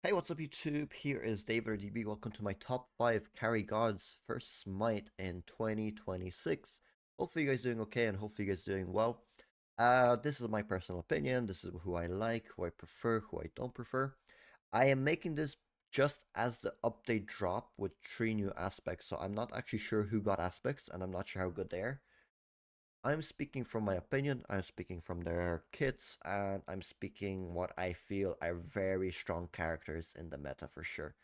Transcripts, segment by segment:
Hey, what's up YouTube? Here is David or DB. Welcome to my top 5 carry gods for Smite in 2026. Hopefully you guys doing okay and hopefully you guys doing well. This is my personal opinion. This is who I like, who I prefer, who I don't prefer. I am making this just as the update drop with 3 new aspects, so I'm not actually sure who got aspects and I'm not sure how good they are. I'm speaking from my opinion, I'm speaking from their kits, and I'm speaking what I feel are very strong characters in the meta for sure.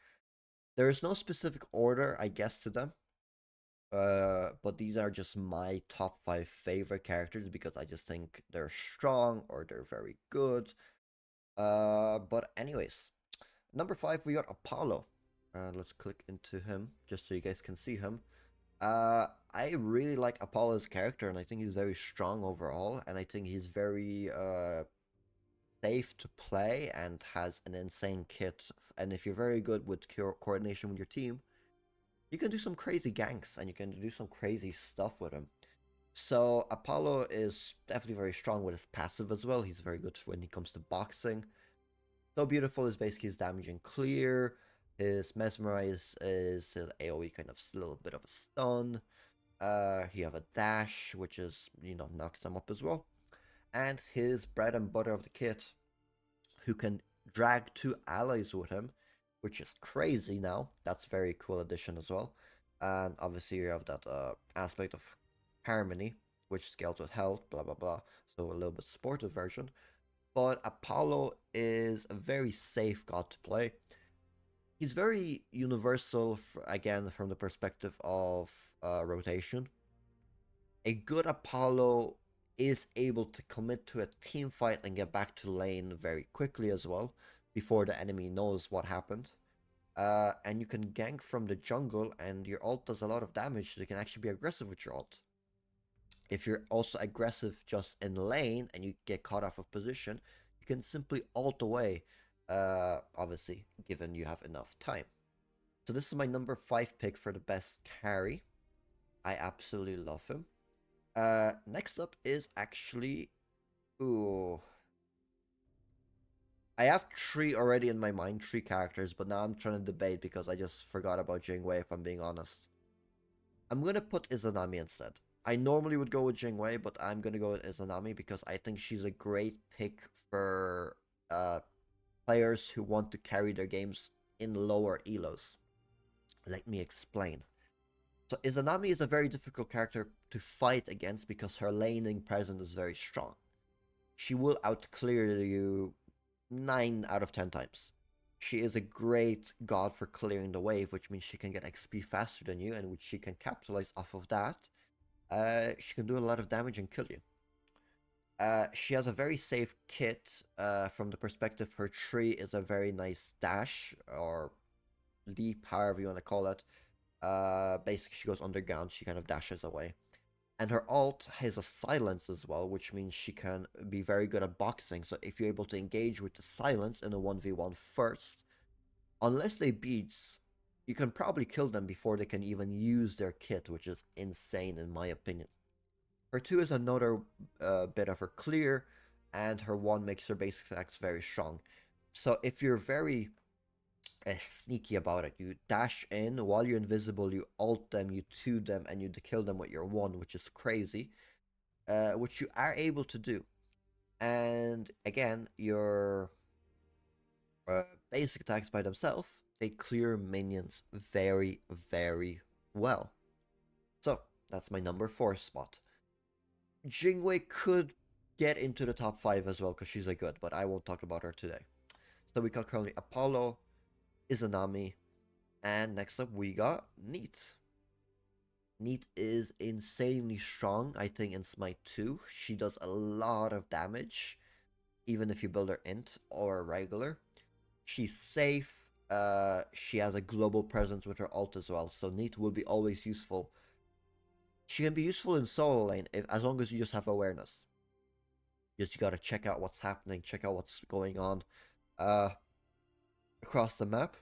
There is no specific order, I guess, to them, but these are just my top 5 favorite characters because I just think they're strong or they're very good. But anyways, number 5 we got Apollo. Let's click into him just so you guys can see him. I really like Apollo's character, and I think he's very strong overall, and I think he's very safe to play and has an insane kit. And if you're very good with coordination with your team, you can do some crazy ganks and you can do some crazy stuff with him. So Apollo is definitely very strong with his passive as well. He's very good when it comes to boxing. So beautiful is basically his damage and clear. His mesmerize is an AoE kind of a little bit of a stun. You have a dash, which is, knocks them up as well. And his bread and butter of the kit, who can drag 2 allies with him, which is crazy now. That's a very cool addition as well. And obviously you have that aspect of harmony, which scales with health, blah blah blah. So a little bit sportive version. But Apollo is a very safe god to play. He's very universal, again, from the perspective of rotation. A good Apollo is able to commit to a team fight and get back to lane very quickly as well, before the enemy knows what happened. And you can gank from the jungle, and your ult does a lot of damage, so you can actually be aggressive with your ult. If you're also aggressive just in lane and you get caught off of position, you can simply ult away, obviously, given you have enough time. So this is my number 5 pick for the best carry. I absolutely love him. Next up is actually, ooh, I have 3 already in my mind, 3 characters, but now I'm trying to debate because I just forgot about Jingwei, if I'm being honest. I'm gonna put Izanami instead. I normally would go with Jingwei, but I'm gonna go with Izanami because I think she's a great pick for players who want to carry their games in lower elos. Let me explain. So Izanami is a very difficult character to fight against because her laning presence is very strong. She will outclear you 9 out of 10 times. She is a great god for clearing the wave, which means she can get XP faster than you, and which she can capitalize off of that. She can do a lot of damage and kill you. She has a very safe kit from the perspective her tree is a very nice dash or leap, however you want to call it. Basically, she goes underground, she kind of dashes away. And her ult has a silence as well, which means she can be very good at boxing. So if you're able to engage with the silence in a 1v1 first, unless they beats, you can probably kill them before they can even use their kit, which is insane in my opinion. Her 2 is another bit of her clear, and her 1 makes her basic attacks very strong. So if you're very sneaky about it, you dash in while you're invisible, you ult them, you 2 them, and you kill them with your 1, which is crazy. Which you are able to do. And again, your basic attacks by themselves, they clear minions very, very well. So that's my number 4 spot. Jingwei could get into the top 5 as well because she's a good, but I won't talk about her today. So we got currently Apollo, Izanami, and next up we got Neat. Neat is insanely strong, I think, in Smite 2. She does a lot of damage, even if you build her int or regular. She's safe. She has a global presence with her ult as well, so Neat will be always useful. She can be useful in solo lane as long as you just have awareness. You gotta check out what's happening, check out what's going on uh, across the map.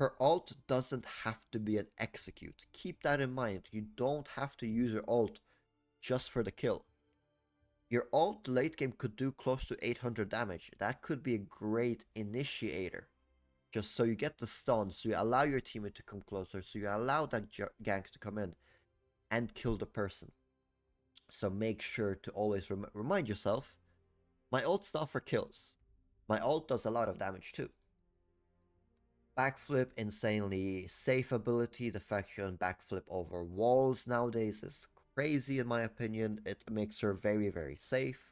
Her ult doesn't have to be an execute. Keep that in mind. You don't have to use your ult just for the kill. Your ult late game could do close to 800 damage. That could be a great initiator. just so you get the stun, so you allow your teammate to come closer, so you allow that gank to come in and kill the person. So make sure to always remind yourself, my ult's not for kills. My ult does a lot of damage too. Backflip, insanely safe ability. The fact you can backflip over walls nowadays is crazy in my opinion. It makes her very, very safe.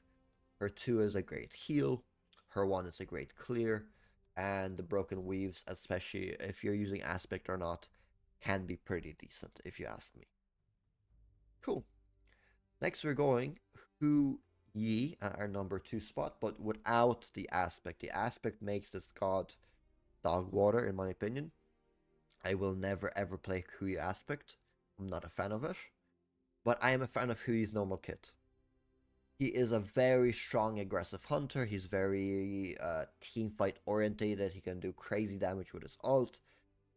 Her 2 is a great heal. Her 1 is a great clear. And the broken weaves, especially if you're using aspect or not, can be pretty decent if you ask me. Cool. Next we're going Hu Yi at our number 2 spot, but without the aspect. The aspect makes this god dog water, in my opinion. I will never ever play Hu Yi aspect. I'm not a fan of it. But I am a fan of Hu Yi's normal kit. He is a very strong, aggressive hunter. He's very team fight orientated. He can do crazy damage with his ult.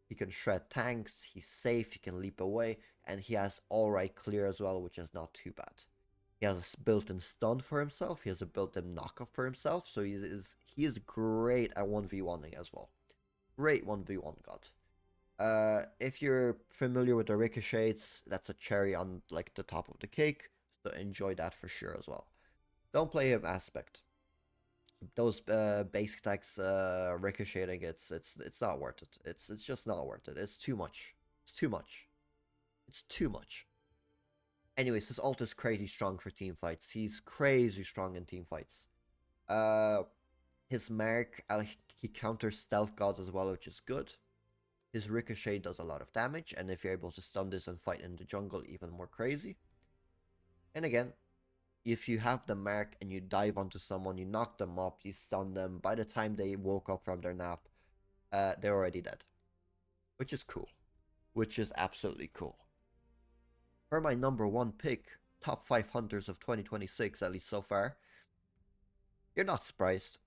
He can shred tanks. He's safe. He can leap away. And he has alright clear as well, which is not too bad. He has a built-in stun for himself. He has a built-in knockup for himself. So he is great at 1v1ing as well. Great 1v1 god. If you're familiar with the ricochets, that's a cherry on like the top of the cake. So enjoy that for sure as well. Don't play him aspect. Those basic attacks ricocheting, it's not worth it. It's just not worth it. It's too much. It's too much. It's too much. Anyways, his ult is crazy strong for team fights. He's crazy strong in team fights. His mark, he counters stealth gods as well, which is good. His ricochet does a lot of damage, and if you're able to stun this and fight in the jungle, even more crazy. And again, if you have the mark and you dive onto someone, you knock them up, you stun them, by the time they woke up from their nap, they're already dead. Which is cool. Which is absolutely cool. For my number 1 pick, top 5 hunters of 2026, at least so far, you're not surprised.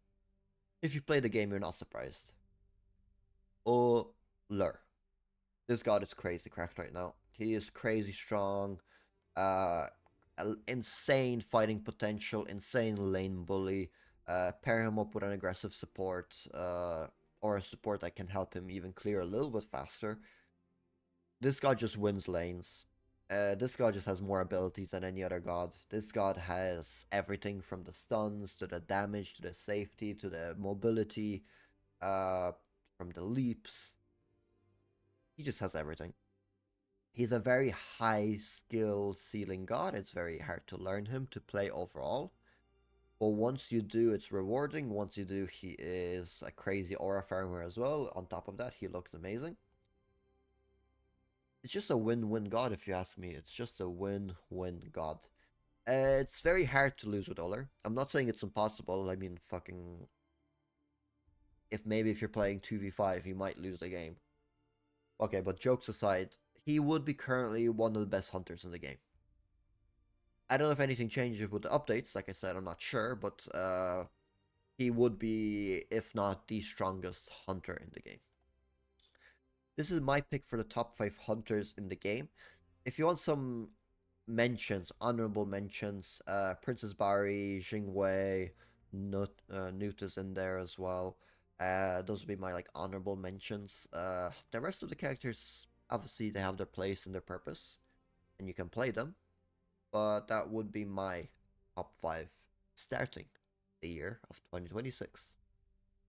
If you play the game, you're not surprised. Ullr. This god is crazy cracked right now. He is crazy strong. Insane fighting potential, insane lane bully. Pair him up with an aggressive support, or a support that can help him even clear a little bit faster. This god just wins lanes. This god just has more abilities than any other god. This god has everything from the stuns, to the damage, to the safety, to the mobility, from the leaps. He just has everything. He's a very high skill ceiling god. It's very hard to learn him to play overall. But once you do, it's rewarding. Once you do, he is a crazy aura farmer as well. On top of that, he looks amazing. It's just a win-win god, if you ask me. It's just a win-win god. It's very hard to lose with Ullr. I'm not saying it's impossible. I mean, fucking... If you're playing 2v5, you might lose the game. Okay, but jokes aside, he would be currently one of the best hunters in the game. I don't know if anything changes with the updates. Like I said, I'm not sure, but he would be, if not the strongest hunter in the game. This is my pick for the top 5 hunters in the game. If you want some mentions, honorable mentions, Princess Barry, Jingwei, Newt is in there as well. Those would be my like honorable mentions. The rest of the characters, obviously, they have their place and their purpose, and you can play them. But that would be my top 5 starting the year of 2026.